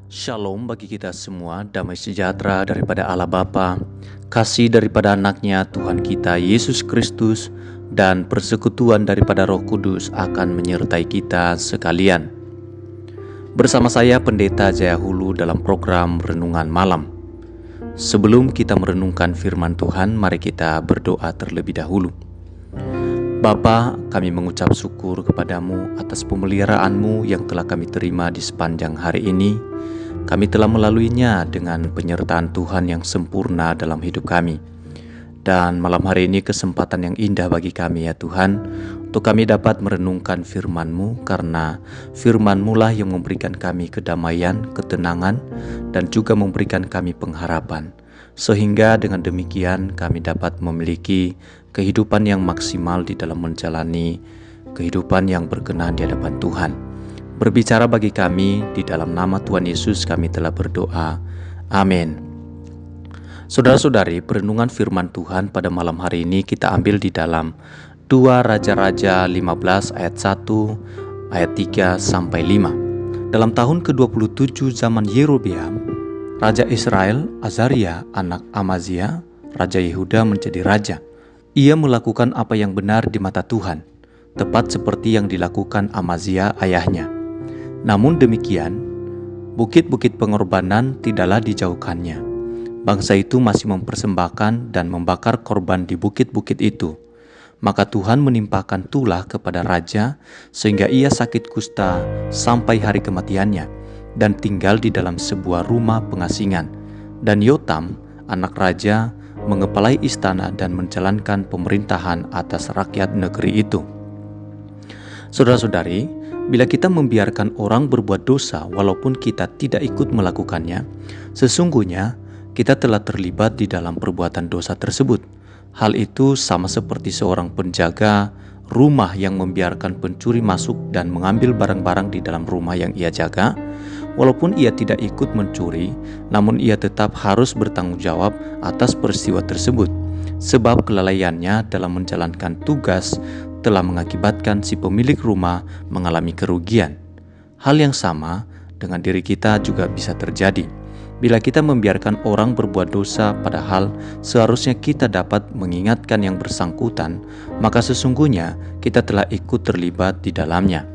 Shalom bagi kita semua, damai sejahtera daripada Allah Bapa, kasih daripada anaknya Tuhan kita Yesus Kristus, dan persekutuan daripada Roh Kudus akan menyertai kita sekalian. Bersama saya Pendeta Jaya Hulu dalam program Renungan Malam. Sebelum kita merenungkan firman Tuhan, mari kita berdoa terlebih dahulu. Bapa, kami mengucap syukur kepadamu atas pemeliharaanmu yang telah kami terima di sepanjang hari ini. Kami telah melaluinya dengan penyertaan Tuhan yang sempurna dalam hidup kami. Dan malam hari ini kesempatan yang indah bagi kami ya Tuhan, untuk kami dapat merenungkan firman-Mu, karena firman-Mu lah yang memberikan kami kedamaian, ketenangan, dan juga memberikan kami pengharapan. Sehingga dengan demikian kami dapat memiliki kehidupan yang maksimal di dalam menjalani kehidupan yang berkenan di hadapan Tuhan. Berbicara bagi kami, di dalam nama Tuhan Yesus kami telah berdoa. Amin. Saudara-saudari, perenungan firman Tuhan pada malam hari ini kita ambil di dalam 2 Raja-Raja 15 ayat 1, ayat 3 sampai 5. Dalam tahun ke-27 zaman Yerobeam, Raja Israel, Azaria, anak Amazia, Raja Yehuda menjadi raja. Ia melakukan apa yang benar di mata Tuhan, tepat seperti yang dilakukan Amazia ayahnya. Namun demikian, bukit-bukit pengorbanan tidaklah dijauhkannya. Bangsa itu masih mempersembahkan dan membakar korban di bukit-bukit itu. Maka Tuhan menimpakan tulah kepada raja sehingga ia sakit kusta sampai hari kematiannya dan tinggal di dalam sebuah rumah pengasingan. Dan Yotam, anak raja, mengepalai istana dan menjalankan pemerintahan atas rakyat negeri itu. Saudara-saudari, bila kita membiarkan orang berbuat dosa walaupun kita tidak ikut melakukannya, sesungguhnya kita telah terlibat di dalam perbuatan dosa tersebut. Hal itu sama seperti seorang penjaga rumah yang membiarkan pencuri masuk dan mengambil barang-barang di dalam rumah yang ia jaga. Walaupun ia tidak ikut mencuri, namun ia tetap harus bertanggung jawab atas peristiwa tersebut, sebab kelalaiannya dalam menjalankan tugas telah mengakibatkan si pemilik rumah mengalami kerugian. Hal yang sama dengan diri kita juga bisa terjadi. Bila kita membiarkan orang berbuat dosa padahal seharusnya kita dapat mengingatkan yang bersangkutan, maka sesungguhnya kita telah ikut terlibat di dalamnya.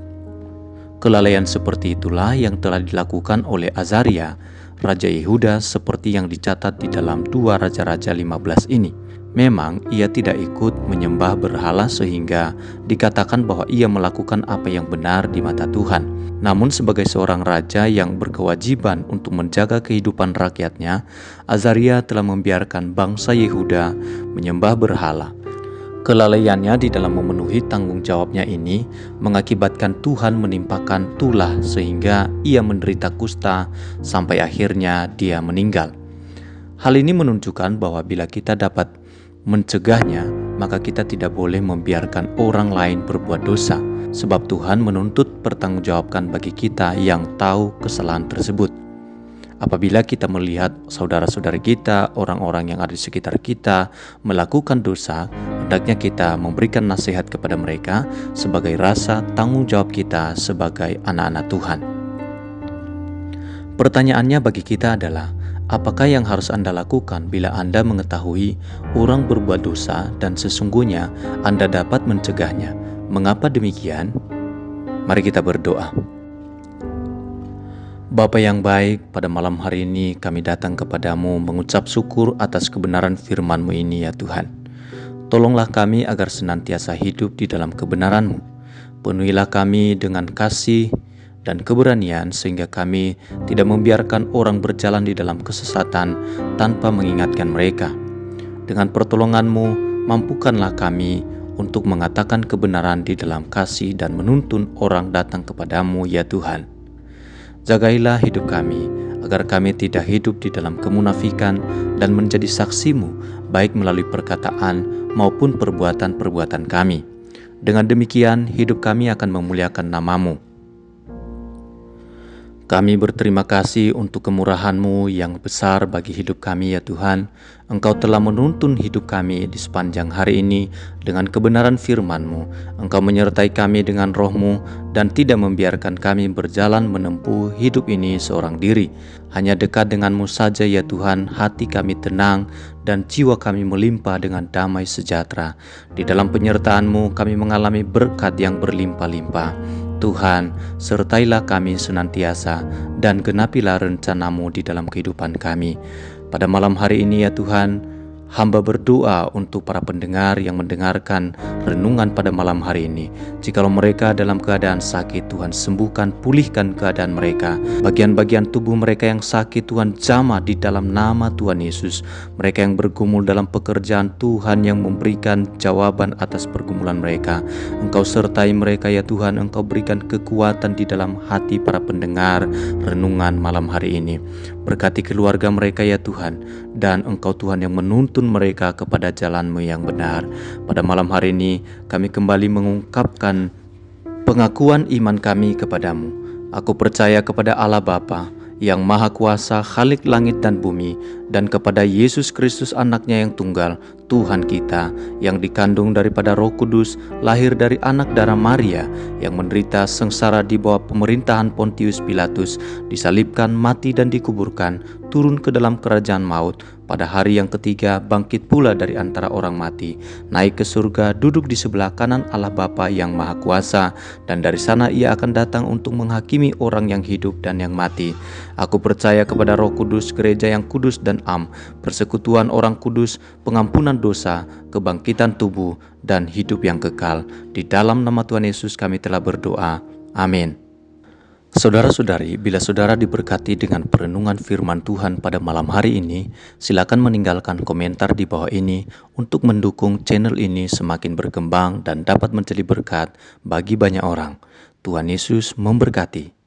Kelalaian seperti itulah yang telah dilakukan oleh Azaria, Raja Yehuda, seperti yang dicatat di dalam 2 Raja-Raja 15 ini. Memang ia tidak ikut menyembah berhala sehingga dikatakan bahwa ia melakukan apa yang benar di mata Tuhan. Namun sebagai seorang raja yang berkewajiban untuk menjaga kehidupan rakyatnya, Azaria telah membiarkan bangsa Yehuda menyembah berhala. Kelalaiannya di dalam memenuhi tanggung jawabnya ini mengakibatkan Tuhan menimpakan tulah sehingga ia menderita kusta sampai akhirnya dia meninggal. Hal ini menunjukkan bahwa bila kita dapat mencegahnya, maka kita tidak boleh membiarkan orang lain berbuat dosa, sebab Tuhan menuntut pertanggungjawabkan bagi kita yang tahu kesalahan tersebut. Apabila kita melihat saudara-saudari kita, orang-orang yang ada di sekitar kita melakukan dosa, hendaknya kita memberikan nasihat kepada mereka sebagai rasa tanggung jawab kita sebagai anak-anak Tuhan. Pertanyaannya bagi kita adalah, apakah yang harus Anda lakukan bila Anda mengetahui orang berbuat dosa dan sesungguhnya Anda dapat mencegahnya? Mengapa demikian? Mari kita berdoa. Bapa yang baik, pada malam hari ini kami datang kepadamu mengucap syukur atas kebenaran firman-Mu ini ya Tuhan. Tolonglah kami agar senantiasa hidup di dalam kebenaran-Mu. Penuhilah kami dengan kasih dan keberanian sehingga kami tidak membiarkan orang berjalan di dalam kesesatan tanpa mengingatkan mereka. Dengan pertolongan-Mu, mampukanlah kami untuk mengatakan kebenaran di dalam kasih dan menuntun orang datang kepadamu ya Tuhan. Jagailah hidup kami agar kami tidak hidup di dalam kemunafikan dan menjadi saksi-Mu baik melalui perkataan maupun perbuatan-perbuatan kami. Dengan demikian hidup kami akan memuliakan nama-Mu. Kami berterima kasih untuk kemurahan-Mu yang besar bagi hidup kami ya Tuhan. Engkau telah menuntun hidup kami di sepanjang hari ini dengan kebenaran firman-Mu. Engkau menyertai kami dengan Roh-Mu dan tidak membiarkan kami berjalan menempuh hidup ini seorang diri. Hanya dekat dengan-Mu saja ya Tuhan, hati kami tenang dan jiwa kami melimpah dengan damai sejahtera. Di dalam penyertaan-Mu kami mengalami berkat yang berlimpah-limpah. Tuhan, sertailah kami senantiasa dan genapilah rencana-Mu di dalam kehidupan kami. Pada malam hari ini ya Tuhan, hamba berdoa untuk para pendengar yang mendengarkan renungan pada malam hari ini. Jikalau mereka dalam keadaan sakit, Tuhan sembuhkan, pulihkan keadaan mereka. Bagian-bagian tubuh mereka yang sakit, Tuhan jamah di dalam nama Tuhan Yesus. Mereka yang bergumul dalam pekerjaan, Tuhan yang memberikan jawaban atas pergumulan mereka. Engkau sertai mereka ya Tuhan, Engkau berikan kekuatan di dalam hati para pendengar renungan malam hari ini. Berkati keluarga mereka ya Tuhan, dan Engkau Tuhan yang menuntun mereka kepada jalan-Mu yang benar. Pada malam hari ini kami kembali mengungkapkan pengakuan iman kami kepadamu. Aku percaya kepada Allah Bapa yang Maha Kuasa, Khalik langit dan bumi, dan kepada Yesus Kristus anaknya yang tunggal, Tuhan kita, yang dikandung daripada Roh Kudus, lahir dari anak darah Maria, yang menderita sengsara di bawah pemerintahan Pontius Pilatus, disalibkan, mati dan dikuburkan, turun ke dalam kerajaan maut, pada hari yang ketiga bangkit pula dari antara orang mati, naik ke surga, duduk di sebelah kanan Allah Bapa yang Maha Kuasa, dan dari sana Ia akan datang untuk menghakimi orang yang hidup dan yang mati. Aku percaya kepada Roh Kudus, gereja yang kudus dan am, persekutuan orang kudus, pengampunan dosa, kebangkitan tubuh, dan hidup yang kekal. Di dalam nama Tuhan Yesus kami telah berdoa. Amin. Saudara-saudari, bila saudara diberkati dengan perenungan firman Tuhan pada malam hari ini, silakan meninggalkan komentar di bawah ini untuk mendukung channel ini semakin berkembang dan dapat menjadi berkat bagi banyak orang. Tuhan Yesus memberkati.